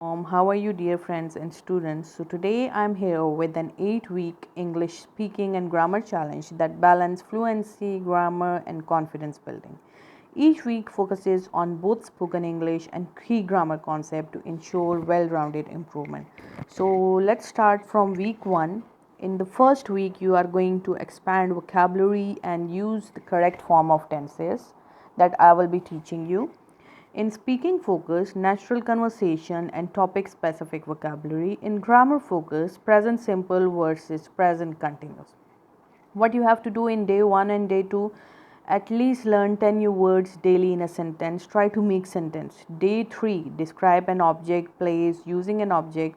How are you, dear friends and students? So, today I'm here with an 8-week English speaking and grammar challenge that balance fluency, grammar, and confidence building. Each week focuses on both spoken English and key grammar concepts to ensure well rounded improvement. So, let's start from week 1. In the first week, you are going to expand vocabulary and use the correct form of tenses that I will be teaching you. In speaking focus, natural conversation and topic specific vocabulary. In grammar focus, present simple versus present continuous. What you have to do in day 1 and day 2, at least learn 10 new words daily in a sentence. Try to make sentence. Day 3, describe an object, place using an object.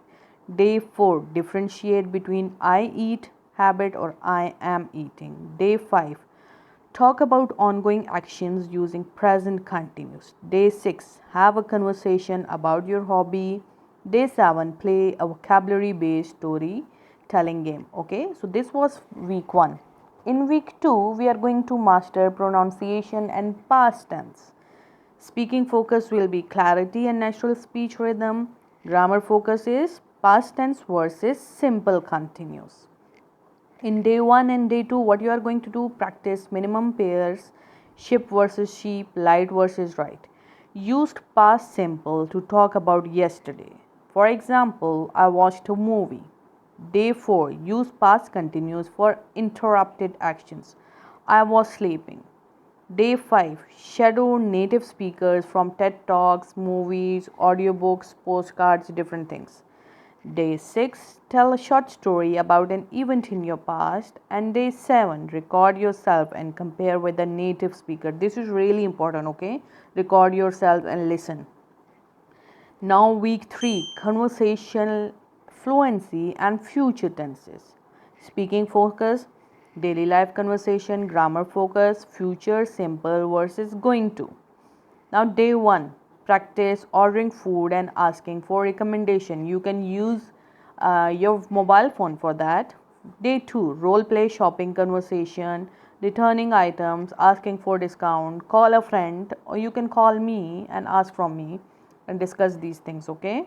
Day 4, differentiate between I eat habit or I am eating. Day 5, talk about ongoing actions using present continuous. Day 6, have a conversation about your hobby. Day 7, play a vocabulary based story telling game. Okay, so this was week 1. In week 2, we are going to master pronunciation and past tense. Speaking focus will be clarity and natural speech rhythm. Grammar focus is past tense versus simple continuous. In day 1 and day 2, what you are going to do, practice minimum pairs, ship versus sheep, light versus right. Used past simple to talk about yesterday. For example, I watched a movie. Day 4, use past continuous for interrupted actions. I was sleeping. Day 5, shadow native speakers from TED Talks, movies, audiobooks, postcards, different things. Day 6, tell a short story about an event in your past. And day 7, record yourself and compare with a native speaker. This is really important, okay? Record yourself and listen. Now, week 3, conversational fluency and future tenses. Speaking focus, daily life conversation, grammar focus, future simple versus going to. Now, day 1, practice ordering food and asking for recommendation. You can use your mobile phone for that. Day 2, role play shopping conversation, returning items, asking for discount, call a friend, or you can call me and ask from me and discuss these things, okay?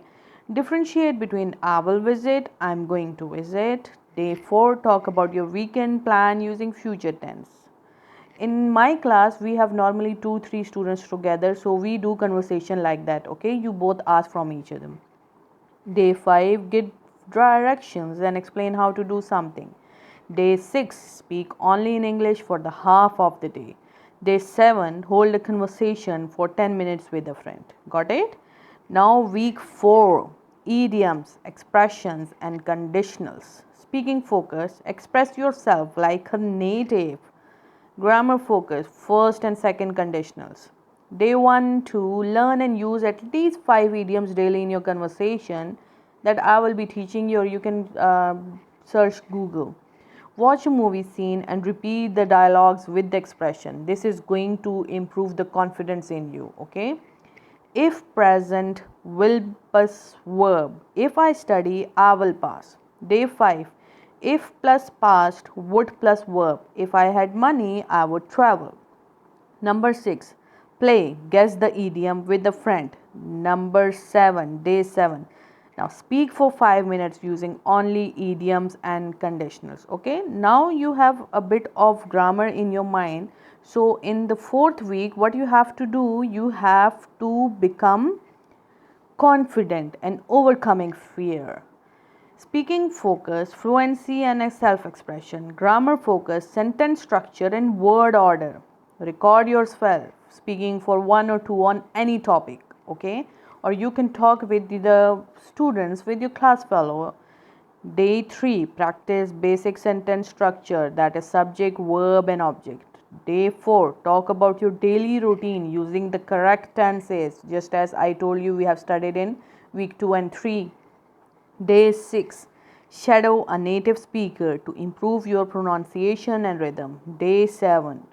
Differentiate between I will visit, I'm going to visit. Day 4, talk about your weekend plan using future tense. In my class we have normally 2-3 students together, so we do conversation like that, okay? You both ask from each other. Day 5, get directions and explain how to do something. Day 6, speak only in English for the half of the day. Day 7, hold a conversation for 10 minutes with a friend. Got it? Now, week 4, idioms, expressions, and conditionals. Speaking focus, express yourself like a native. Grammar focus, first and second conditionals. Day 1 to learn and use at least 5 idioms daily in your conversation that I will be teaching you, or you can search Google. Watch a movie scene and repeat the dialogues with the expression. This is going to improve the confidence in you, okay? If present, will plus verb. If I study, I will pass. Day 5, if plus past, would plus verb. If I had money, I would travel. Number 6, play, guess the idiom with a friend. Number 7, day 7. Now speak for 5 minutes using only idioms and conditionals. Okay, now you have a bit of grammar in your mind. So in the 4th week, what you have to do, you have to become confident and overcoming fear. Speaking focus, fluency and self expression. Grammar focus, sentence structure and word order. Record yourself speaking for 1 or 2 on any topic, okay? Or you can talk with the students, with your class fellow. Day 3, practice basic sentence structure, that is subject, verb, and object. Day 4, talk about your daily routine using the correct tenses, just as I told you we have studied in week 2 and 3. Day 6, shadow a native speaker to improve your pronunciation and rhythm. Day 7,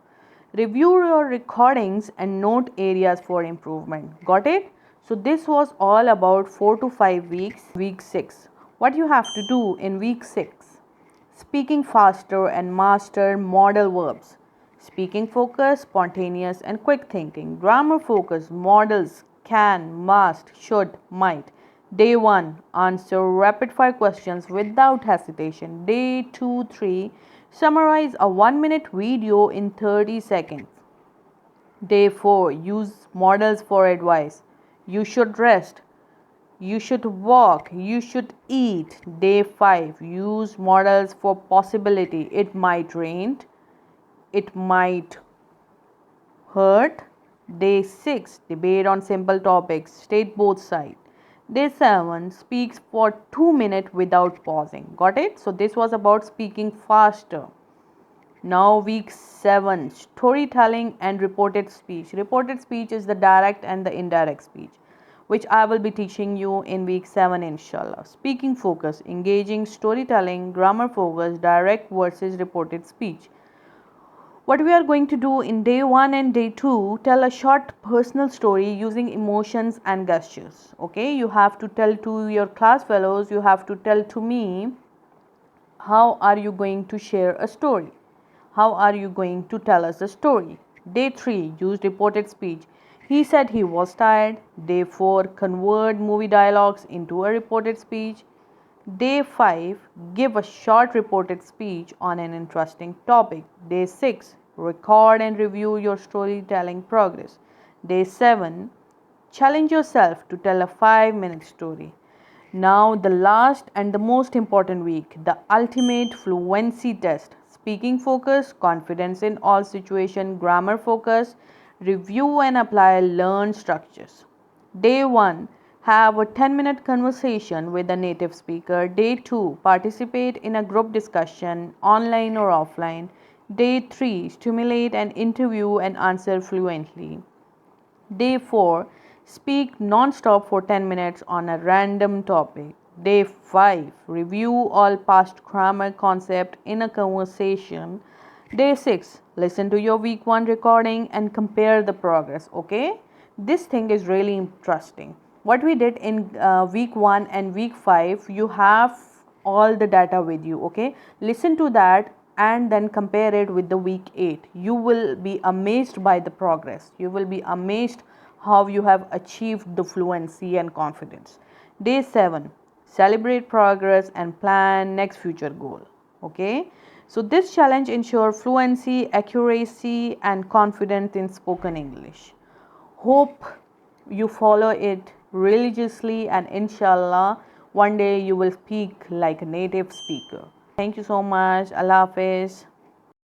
review your recordings and note areas for improvement. Got it? So, this was all about 4 to 5 weeks. Week 6, what you have to do in week 6, speaking faster and master modal verbs. Speaking focus, spontaneous and quick thinking. Grammar focus, modals, can, must, should, might. Day 1, answer rapid fire questions without hesitation. Day 2, 3, summarize a 1 minute video in 30 seconds. Day 4, use models for advice. You should rest. You should walk. You should eat. Day 5, use models for possibility. It might rain. It might hurt. Day 6, debate on simple topics. State both sides. Day 7, speaks for 2 minutes without pausing. Got it? So this was about speaking faster. Now, week 7, storytelling and reported speech. Reported speech is the direct and the indirect speech, which I will be teaching you in week 7, inshallah. Speaking focus, engaging storytelling, grammar focus, direct versus reported speech. What we are going to do in day 1 and day 2, tell a short personal story using emotions and gestures. Okay, you have to tell to your class fellows, you have to tell to me, how are you going to share a story? How are you going to tell us a story? Day 3, use reported speech. He said he was tired. Day 4, convert movie dialogues into a reported speech. Day 5, give a short reported speech on an interesting topic. Day 6, record and review your storytelling progress. Day 7, challenge yourself to tell a 5-minute story. Now, the last and the most important week, the ultimate fluency test. Speaking focus, confidence in all situations, grammar focus, review and apply learned structures. Day 1, have a 10-minute conversation with a native speaker. Day 2, participate in a group discussion, online or offline. Day 3, stimulate an interview and answer fluently. Day 4, speak non-stop for 10 minutes on a random topic. Day 5, review all past grammar concept in a conversation. Day 6, listen to your week 1 recording and compare the progress. Okay, this thing is really interesting. What we did in week 1 and week 5, you have all the data with you. Okay, listen to that and then compare it with the week 8. You will be amazed by the progress. You will be amazed how you have achieved the fluency and confidence. Day 7, celebrate progress and plan next future goal. Okay, so this challenge ensure fluency, accuracy and confidence in spoken English. Hope you follow it religiously, and inshallah one day you will speak like a native speaker. Thank you so much. Allah Hafiz.